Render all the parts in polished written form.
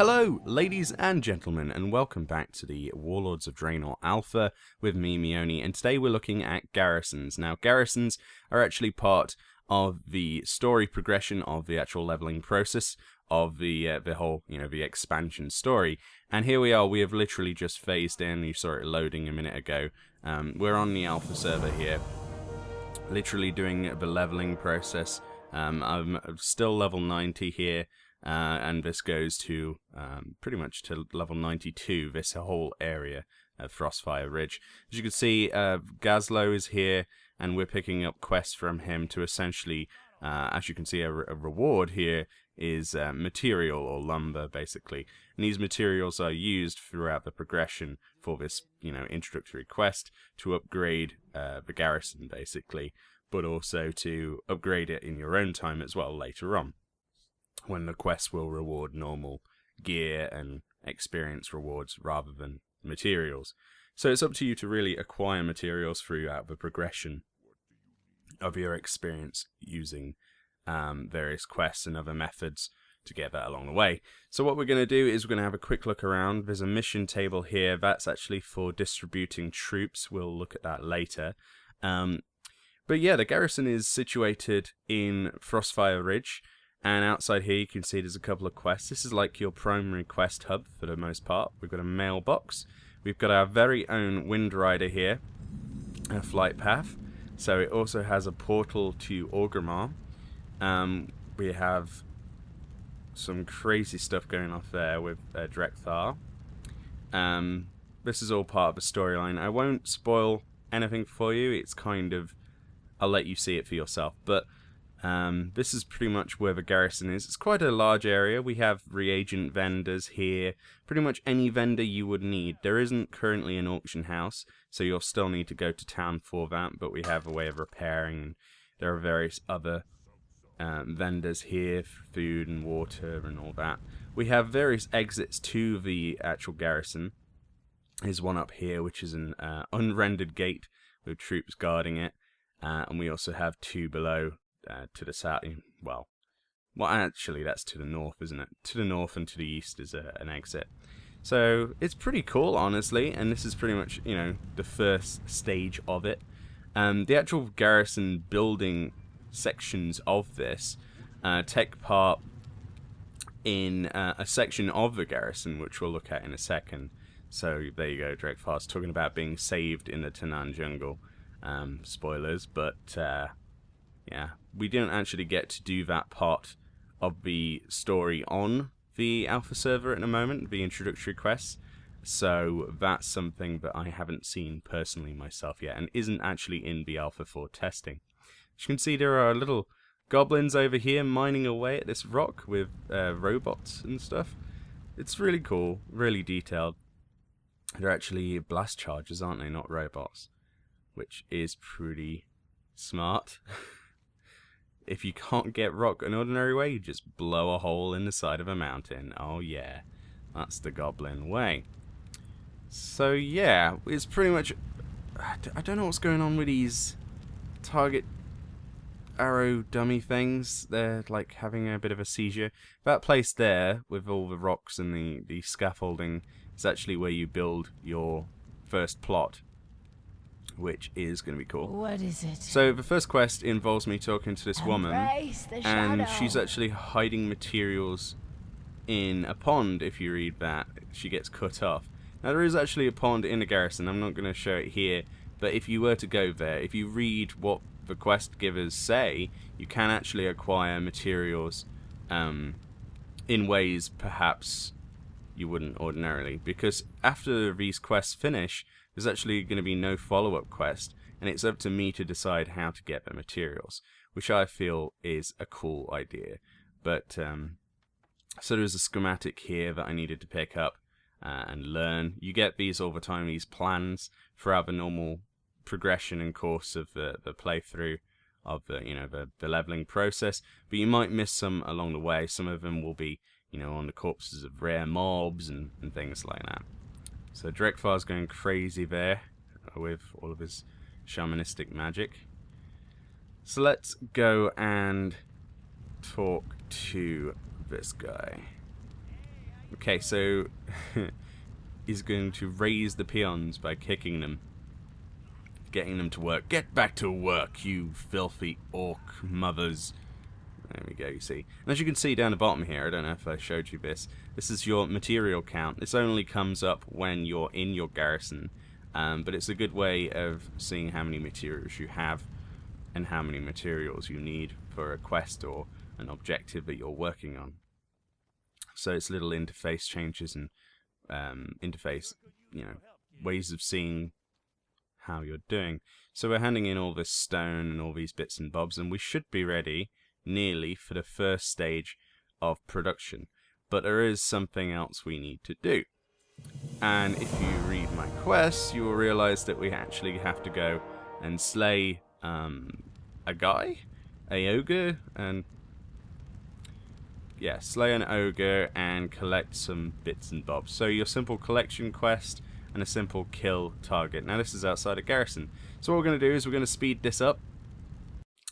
Hello, ladies and gentlemen, and welcome back to the Warlords of Draenor Alpha with me, Meoni, and today we're looking at Garrisons. Now, Garrisons are actually part of the story progression of the actual leveling process of the whole, the expansion story. And here we are, we have literally just phased in, you saw it loading a minute ago. We're on the Alpha server here, literally doing the leveling process. I'm still level 90 here. And this goes to pretty much to level 92, this whole area of Frostfire Ridge. As you can see, Gazlo is here, and we're picking up quests from him to essentially, as you can see, a reward here is material or lumber, basically. And these materials are used throughout the progression for this, introductory quest to upgrade the garrison, basically, but also to upgrade it in your own time as well later on, when the quest will reward normal gear and experience rewards rather than materials. So it's up to you to really acquire materials throughout the progression of your experience using various quests and other methods to get that along the way. So what we're going to do is we're going to have a quick look around. There's a mission table here. That's actually for distributing troops. We'll look at that later. But yeah, the garrison is situated in Frostfire Ridge. And outside here you can see there's a couple of quests. This is like your primary quest hub for the most part. We've got a mailbox. We've got our very own Wind Rider here, a flight path. So it also has a portal to Orgrimmar. We have some crazy stuff going off there with Drekthar. This is all part of the storyline. I won't spoil anything for you. It's kind of, I'll let you see it for yourself. But this is pretty much where the garrison is. It's quite a large area. We have reagent vendors here. Pretty much any vendor you would need. There isn't currently an auction house, so you'll still need to go to town for that, but we have a way of repairing. There are various other vendors here for food and water and all that. We have various exits to the actual garrison. There's one up here, which is an unrendered gate with troops guarding it, and we also have two below. To the south, well, actually that's to the north, isn't it? To the north and to the east is an exit. So it's pretty cool, honestly, and this is pretty much, the first stage of it. The actual garrison building sections of this take part in a section of the garrison, which we'll look at in a second. So there you go, Drekfar's talking about being saved in the Tanan jungle. Spoilers, but yeah, we don't actually get to do that part of the story on the Alpha server at the moment, the introductory quests. So that's something that I haven't seen personally myself yet, and isn't actually in the Alpha for testing. As you can see, there are little goblins over here mining away at this rock with robots and stuff. It's really cool, really detailed. They're actually blast chargers, aren't they, not robots? Which is pretty smart. If you can't get rock an ordinary way, you just blow a hole in the side of a mountain. Oh yeah, that's the goblin way. So yeah, it's pretty much, I don't know what's going on with these target arrow dummy things. They're like having a bit of a seizure. That place there with all the rocks and the scaffolding is actually where you build your first plot, which is going to be cool. What is it? So the first quest involves me talking to this woman, and she's actually hiding materials in a pond. If you read that, she gets cut off. Now there is actually a pond in the garrison. I'm not going to show it here, but if you were to go there, if you read what the quest givers say, you can actually acquire materials in ways perhaps you wouldn't ordinarily, because after these quests finish, there's actually going to be no follow-up quest, and it's up to me to decide how to get the materials, which I feel is a cool idea. But so there's a schematic here that I needed to pick up and learn. You get these all the time, these plans throughout the normal progression and course of the playthrough of the leveling process, but you might miss some along the way. Some of them will be on the corpses of rare mobs and things like that. So Drekfar's going crazy there with all of his shamanistic magic. So let's go and talk to this guy. Okay, so he's going to raise the peons by kicking them, getting them to work. Get back to work, you filthy orc mothers. There we go, you see. And as you can see down the bottom here, I don't know if I showed you this, this is your material count. This only comes up when you're in your garrison, but it's a good way of seeing how many materials you have and how many materials you need for a quest or an objective that you're working on. So it's little interface changes and interface, ways of seeing how you're doing. So we're handing in all this stone and all these bits and bobs, and we should be ready nearly for the first stage of production. But there is something else we need to do. And if you read my quests, you will realize that we actually have to go and slay a guy, a ogre, and yeah, slay an ogre and collect some bits and bobs. So your simple collection quest and a simple kill target. Now this is outside a garrison. So what we're going to do is we're going to speed this up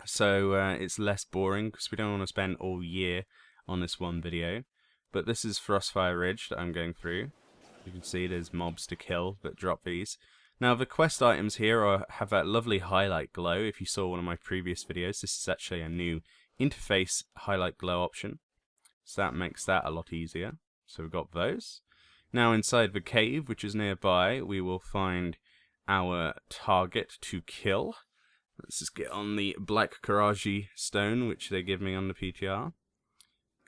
so it's less boring, because we don't want to spend all year on this one video. But this is Frostfire Ridge that I'm going through. You can see there's mobs to kill that drop these. Now the quest items here have that lovely highlight glow. If you saw one of my previous videos, this is actually a new interface highlight glow option. So that makes that a lot easier. So we've got those. Now inside the cave, which is nearby, we will find our target to kill. Let's just get on the Black Karaji stone, which they give me on the PTR.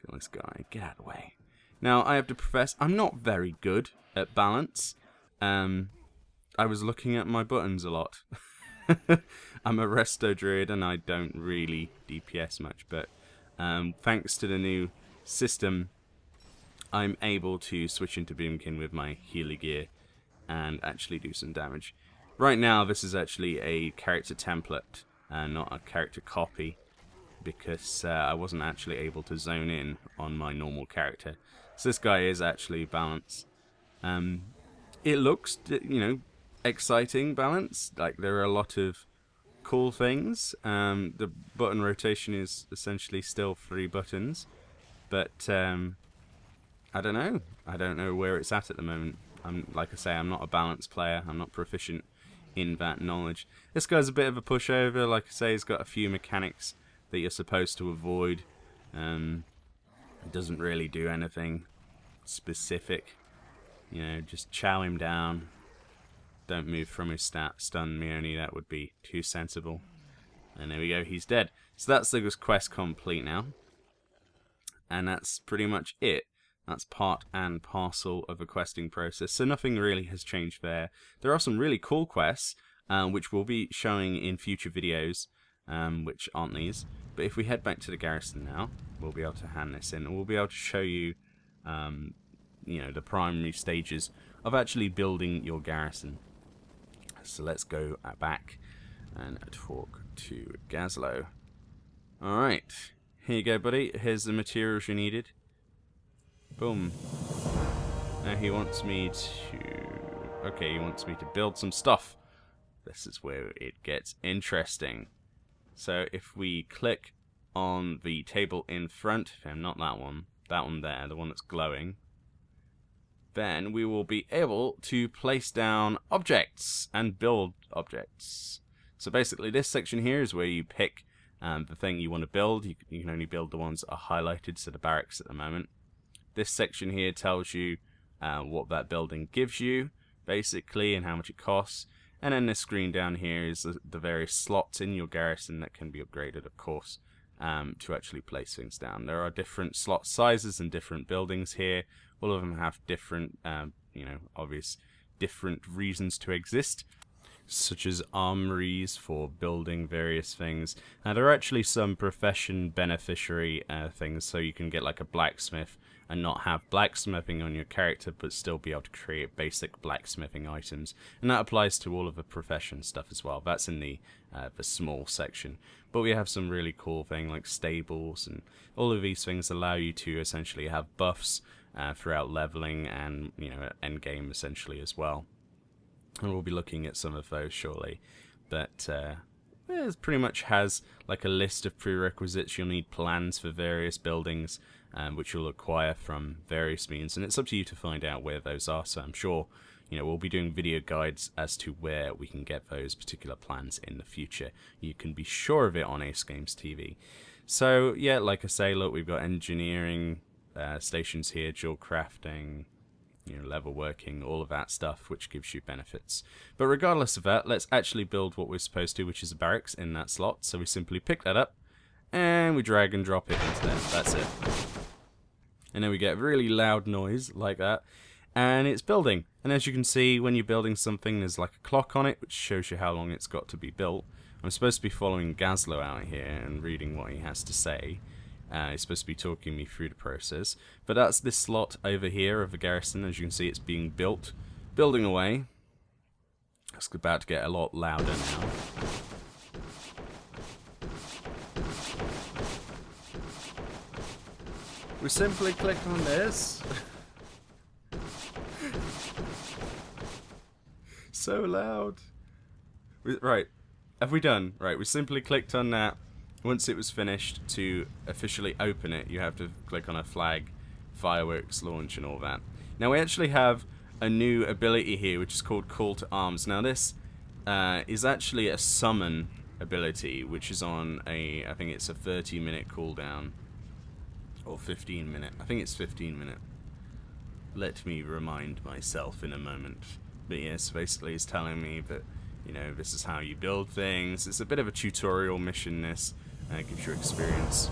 Kill this guy. Get out of the way. Now, I have to profess, I'm not very good at balance. I was looking at my buttons a lot. I'm a resto druid and I don't really DPS much, but thanks to the new system, I'm able to switch into Boomkin with my healer gear and actually do some damage. Right now, this is actually a character template, not a character copy, because I wasn't actually able to zone in on my normal character. So this guy is actually balanced. It looks, exciting balance. Like, there are a lot of cool things. The button rotation is essentially still 3 buttons, but I don't know. I don't know where it's at the moment. Like I say, I'm not a balanced player. I'm not proficient in that knowledge. This guy's a bit of a pushover. Like I say, he's got a few mechanics that you're supposed to avoid. It doesn't really do anything specific. Just chow him down. Don't move from his stun Meoni. That would be too sensible. And there we go. He's dead. So that's the quest complete now. And that's pretty much it. That's part and parcel of the questing process. So nothing really has changed there. There are some really cool quests, which we'll be showing in future videos, which aren't these. But if we head back to the garrison now, we'll be able to hand this in, and we'll be able to show you, the primary stages of actually building your garrison. So let's go back and talk to Gazlo. Alright, here you go, buddy. Here's the materials you needed. Boom. Now he wants me to... Okay, he wants me to build some stuff. This is where it gets interesting. So if we click on the table in front, not that one there, the one that's glowing, then we will be able to place down objects and build objects. So basically this section here is where you pick the thing you want to build. You can only build the ones that are highlighted, so the barracks at the moment. This section here tells you what that building gives you, basically, and how much it costs. And then this screen down here is the various slots in your garrison that can be upgraded, of course, to actually place things down. There are different slot sizes and different buildings here. All of them have different, obvious different reasons to exist, such as armories for building various things. And there are actually some profession beneficiary things, so you can get like a blacksmith and not have blacksmithing on your character, but still be able to create basic blacksmithing items. And that applies to all of the profession stuff as well. That's in the small section. But we have some really cool things like stables, and all of these things allow you to essentially have buffs throughout leveling and, end game essentially as well. And we'll be looking at some of those shortly. But it pretty much has like a list of prerequisites. You'll need plans for various buildings, which you'll acquire from various means, and it's up to you to find out where those are. So I'm sure, we'll be doing video guides as to where we can get those particular plans in the future. You can be sure of it on AceGamesTV. So yeah, like I say, look, we've got engineering stations here, dual crafting, level working, all of that stuff, which gives you benefits. But regardless of that, let's actually build what we're supposed to, which is a barracks in that slot. So we simply pick that up, and we drag and drop it into there. That's it. And then we get a really loud noise like that, and it's building. And as you can see, when you're building something, there's like a clock on it, which shows you how long it's got to be built. I'm supposed to be following Gazlo out here and reading what he has to say. He's supposed to be talking me through the process. But that's this slot over here of the garrison. As you can see, it's being built. Building away. It's about to get a lot louder now. We simply click on this. So loud. Right. Have we done? Right, we simply clicked on that. Once it was finished, to officially open it, you have to click on a flag, fireworks launch, and all that. Now, we actually have a new ability here, which is called Call to Arms. Now, this is actually a summon ability, which is on a, I think it's a 30-minute cooldown, or 15-minute. I think it's 15-minute. Let me remind myself in a moment. But yes, basically it's telling me that, this is how you build things. It's a bit of a tutorial mission, this. Gives you experience.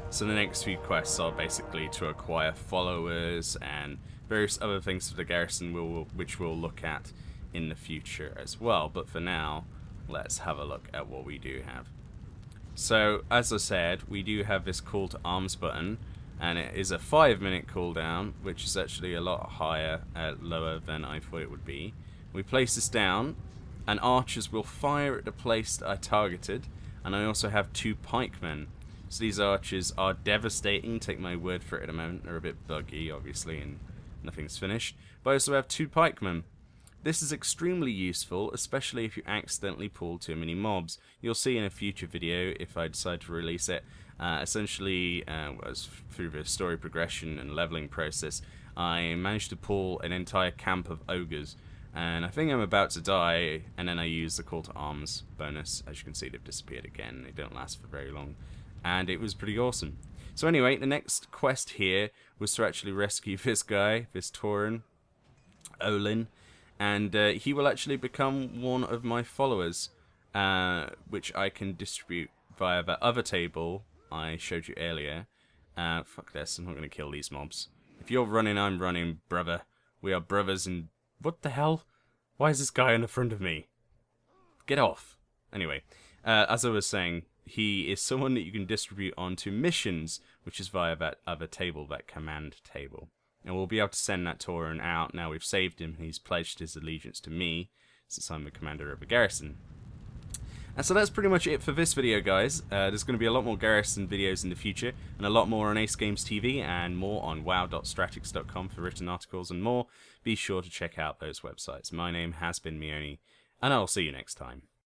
So the next few quests are basically to acquire followers and various other things for the garrison, which we'll look at in the future as well. But for now, let's have a look at what we do have. So, as I said, we do have this Call to Arms button, and it is a 5-minute cooldown, which is actually a lot lower than I thought it would be. We place this down, and archers will fire at the place that I targeted, and I also have 2 pikemen. So these archers are devastating, take my word for it at the moment. They're a bit buggy, obviously, and nothing's finished. But I also have 2 pikemen. This is extremely useful, especially if you accidentally pull too many mobs. You'll see in a future video, if I decide to release it, essentially, through the story progression and leveling process, I managed to pull an entire camp of ogres. And I think I'm about to die, and then I use the Call to Arms bonus. As you can see, they've disappeared again. They don't last for very long. And it was pretty awesome. So anyway, the next quest here was to actually rescue this guy, this Tauren, Olin. And he will actually become one of my followers, which I can distribute via the other table I showed you earlier. Fuck this, I'm not going to kill these mobs. If you're running, I'm running, brother. We are brothers and... What the hell? Why is this guy in the front of me? Get off. Anyway, as I was saying, he is someone that you can distribute onto missions, which is via that other table, that command table. And we'll be able to send that Tauren out. Now we've saved him, he's pledged his allegiance to me, since I'm the commander of a garrison. And so that's pretty much it for this video, guys. There's going to be a lot more Garrison videos in the future, and a lot more on AceGamesTV, and more on wow.stratics.com for written articles and more. Be sure to check out those websites. My name has been Meoni, and I'll see you next time.